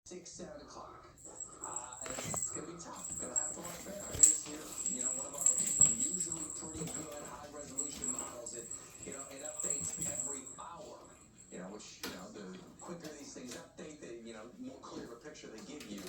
6, 7 o'clock. And it's going to be tough. Going to have to watch better. Here's one of our usually pretty good high-resolution models. It updates every hour, which, the quicker these things update, the more clear of a picture they give you.